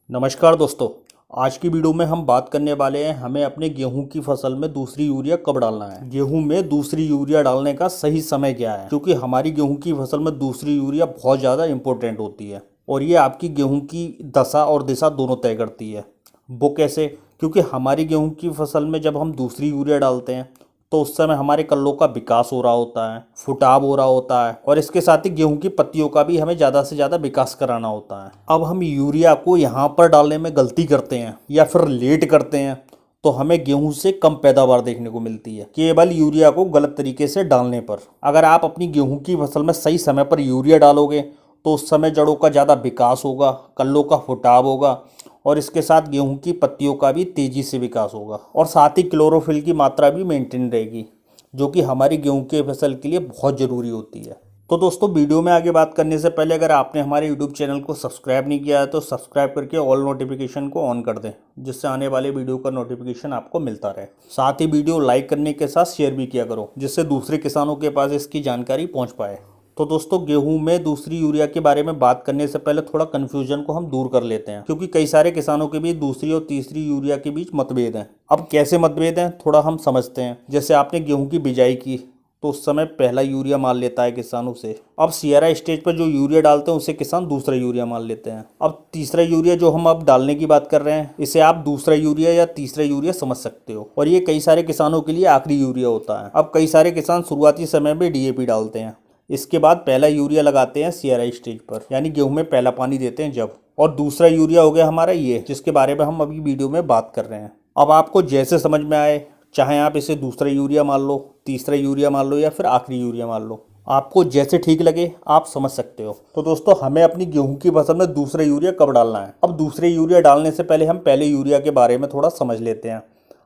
नमस्कार दोस्तों। आज की वीडियो में हम बात करने वाले हैं हमें अपने गेहूं की फसल में दूसरी यूरिया कब डालना है। गेहूं में दूसरी यूरिया डालने का सही समय क्या है, क्योंकि हमारी गेहूं की फसल में दूसरी यूरिया बहुत ज़्यादा इंपॉर्टेंट होती है और ये आपकी गेहूं की दशा और दिशा दोनों तय करती है। वो कैसे? क्योंकि हमारी गेहूं की फसल में जब हम दूसरी यूरिया डालते हैं तो उस समय हमारे कल्लों का विकास हो रहा होता है, फुटाव हो रहा होता है और इसके साथ ही गेहूं की पत्तियों का भी हमें ज़्यादा से ज़्यादा विकास कराना होता है। अब हम यूरिया को यहाँ पर डालने में गलती करते हैं या फिर लेट करते हैं तो हमें गेहूं से कम पैदावार देखने को मिलती है, केवल यूरिया को गलत तरीके से डालने पर। अगर आप अपनी गेहूं की फसल में सही समय पर यूरिया डालोगे तो उस समय जड़ों का ज़्यादा विकास होगा, कल्लों का फुटाव होगा और इसके साथ गेहूं की पत्तियों का भी तेज़ी से विकास होगा और साथ ही क्लोरोफिल की मात्रा भी मेंटेन रहेगी, जो कि हमारी गेहूं की फसल के लिए बहुत ज़रूरी होती है। तो दोस्तों, वीडियो में आगे बात करने से पहले अगर आपने हमारे यूट्यूब चैनल को सब्सक्राइब नहीं किया है तो सब्सक्राइब करके ऑल नोटिफिकेशन को ऑन कर दें, जिससे आने वाले वीडियो का नोटिफिकेशन आपको मिलता रहे। साथ ही वीडियो लाइक करने के साथ शेयर भी किया करो, जिससे दूसरे किसानों के पास इसकी जानकारी पहुँच पाए। तो दोस्तों, गेहूं में दूसरी यूरिया के बारे में बात करने से पहले थोड़ा कन्फ्यूजन को हम दूर कर लेते हैं, क्योंकि कई सारे किसानों के बीच दूसरी और तीसरी यूरिया के बीच मतभेद हैं। अब कैसे मतभेद हैं थोड़ा हम समझते हैं। जैसे आपने गेहूं की बिजाई की तो उस समय पहला यूरिया मान लेता है किसानों से। अब सियारा स्टेज पर जो यूरिया डालते हैं उसे किसान दूसरा यूरिया मान लेते हैं। अब तीसरा यूरिया जो हम अब डालने की बात कर रहे हैं, इसे आप दूसरा यूरिया या तीसरा यूरिया समझ सकते हो और ये कई सारे किसानों के लिए आखिरी यूरिया होता है। अब कई सारे किसान शुरुआती समय में DAP डालते हैं, इसके बाद पहला यूरिया लगाते हैं सियारा स्टेज पर, यानी गेहूं में पहला पानी देते हैं जब। और दूसरा यूरिया हो गया हमारा ये, जिसके बारे में हम अभी वीडियो में बात कर रहे हैं। अब आपको जैसे समझ में आए, चाहे आप इसे दूसरा यूरिया मान लो, तीसरा यूरिया मान लो या फिर आखिरी यूरिया मान लो, आपको जैसे ठीक लगे आप समझ सकते हो। तो दोस्तों, हमें अपनी गेहूं की फसल में दूसरा यूरिया कब डालना है। अब दूसरे यूरिया डालने से पहले हम पहले यूरिया के बारे में थोड़ा समझ लेते हैं।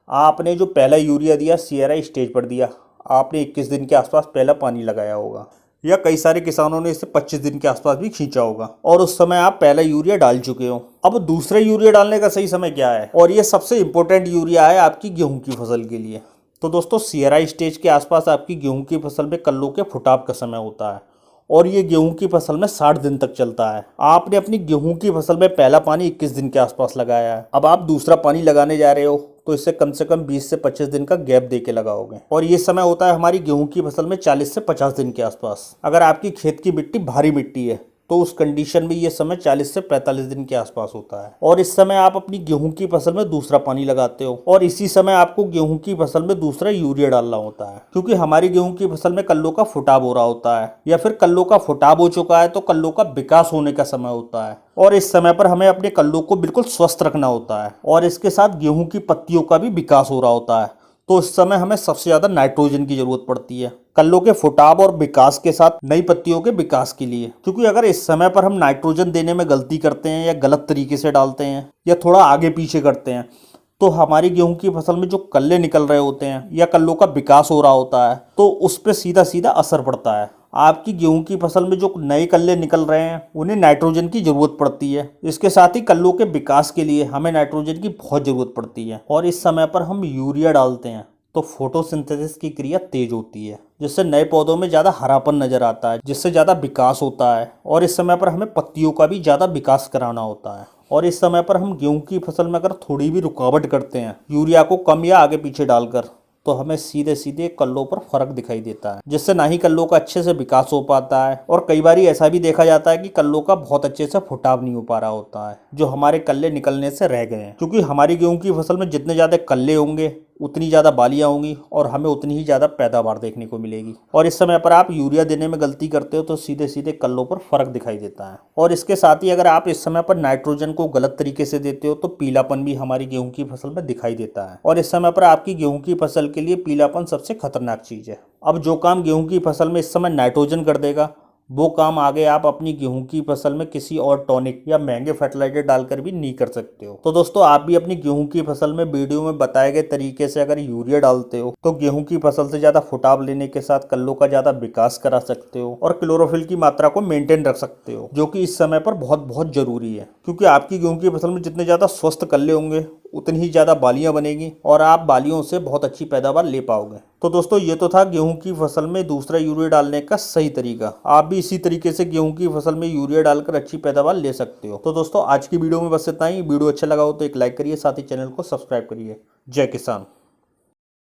आपने जो पहला यूरिया दिया सियारा स्टेज पर दिया, आपने 21 दिन के आसपास पहला पानी लगाया होगा, या कई सारे किसानों ने इसे 25 दिन के आसपास भी खींचा होगा और उस समय आप पहला यूरिया डाल चुके हो। अब दूसरा यूरिया डालने का सही समय क्या है, और ये सबसे इंपॉर्टेंट यूरिया है आपकी गेहूं की फसल के लिए। तो दोस्तों, सियारा स्टेज के आसपास आपकी गेहूं की फसल में कल्लों के फुटाव का समय होता है और ये गेहूं की फसल में 60 दिन तक चलता है। आपने अपनी गेहूं की फसल में पहला पानी 21 दिन के आसपास लगाया है। अब आप दूसरा पानी लगाने जा रहे हो तो इससे कम से कम 20 से 25 दिन का गैप दे के लगाओगे और ये समय होता है हमारी गेहूं की फसल में 40 से 50 दिन के आसपास। अगर आपकी खेत की मिट्टी भारी मिट्टी है तो उस कंडीशन में ये समय 40 से 45 दिन के आसपास होता है और इस समय आप अपनी गेहूं की फसल में दूसरा पानी लगाते हो और इसी समय आपको गेहूं की फसल में दूसरा यूरिया डालना होता है, क्योंकि हमारी गेहूं की फसल में कल्लों का फुटाव हो रहा होता है या फिर कल्लों का फुटाव हो चुका है तो कल्लों का विकास होने का समय होता है और इस समय पर हमें अपने कल्लों को बिल्कुल स्वस्थ रखना होता है और इसके साथ गेहूं की पत्तियों का भी विकास हो रहा होता है। तो इस समय हमें सबसे ज़्यादा नाइट्रोजन की जरूरत पड़ती है कल्लों के फुटाव और विकास के साथ नई पत्तियों के विकास के लिए, क्योंकि अगर इस समय पर हम नाइट्रोजन देने में गलती करते हैं या गलत तरीके से डालते हैं या थोड़ा आगे पीछे करते हैं तो हमारी गेहूं की फसल में जो कल्ले निकल रहे होते हैं या कल्लों का विकास हो रहा होता है तो उस पर सीधा सीधा असर पड़ता है। आपकी गेहूं की फसल में जो नए कल्ले निकल रहे हैं उन्हें नाइट्रोजन की जरूरत पड़ती है। इसके साथ ही कल्लों के विकास के लिए हमें नाइट्रोजन की बहुत जरूरत पड़ती है और इस समय पर हम यूरिया डालते हैं तो फोटोसिंथेसिस की क्रिया तेज होती है, जिससे नए पौधों में ज़्यादा हरापन नजर आता है, जिससे ज़्यादा विकास होता है और इस समय पर हमें पत्तियों का भी ज़्यादा विकास कराना होता है। और इस समय पर हम गेहूं की फसल में अगर थोड़ी भी रुकावट करते हैं यूरिया को कम या आगे पीछे डालकर, तो हमें सीधे सीधे कल्लों पर फर्क दिखाई देता है, जिससे ना ही कल्लों का अच्छे से विकास हो पाता है और कई बार ऐसा भी देखा जाता है कि कल्लों का बहुत अच्छे से फुटाव नहीं हो पा रहा होता है, जो हमारे कल्ले निकलने से रह गए हैं। क्योंकि हमारी गेहूं की फसल में जितने ज़्यादा कल्ले होंगे उतनी ज़्यादा बालियाँ होंगी और हमें उतनी ही ज़्यादा पैदावार देखने को मिलेगी। और इस समय पर आप यूरिया देने में गलती करते हो तो सीधे सीधे कल्लों पर फर्क दिखाई देता है। और इसके साथ ही अगर आप इस समय पर नाइट्रोजन को गलत तरीके से देते हो तो पीलापन भी हमारी गेहूं की फसल में दिखाई देता है और इस समय पर आपकी गेहूं की फसल के लिए पीलापन सबसे खतरनाक चीज़ है। अब जो काम गेहूं की फसल में इस समय नाइट्रोजन कर देगा वो काम आगे आप अपनी गेहूं की फसल में किसी और टॉनिक या महंगे फर्टिलाइजर डालकर भी नहीं कर सकते हो। तो दोस्तों, आप भी अपनी गेहूं की फसल में वीडियो में बताए गए तरीके से अगर यूरिया डालते हो तो गेहूं की फसल से ज़्यादा फुटाव लेने के साथ कल्लों का ज़्यादा विकास करा सकते हो और क्लोरोफिल की मात्रा को मेंटेन रख सकते हो, जो कि इस समय पर बहुत बहुत जरूरी है। क्योंकि आपकी गेहूं की फसल में जितने ज़्यादा स्वस्थ कल्ले होंगे उतनी ही ज़्यादा बालियाँ बनेगी और आप बालियों से बहुत अच्छी पैदावार ले पाओगे। तो दोस्तों ये तो था गेहूं की फसल में दूसरा यूरिया डालने का सही तरीका। आप भी इसी तरीके से गेहूं की फसल में यूरिया डालकर अच्छी पैदावार ले सकते हो। तो दोस्तों आज की वीडियो में बस इतना ही। वीडियो अच्छा लगा हो तो एक लाइक करिए, साथ ही चैनल को सब्सक्राइब करिए। जय किसान।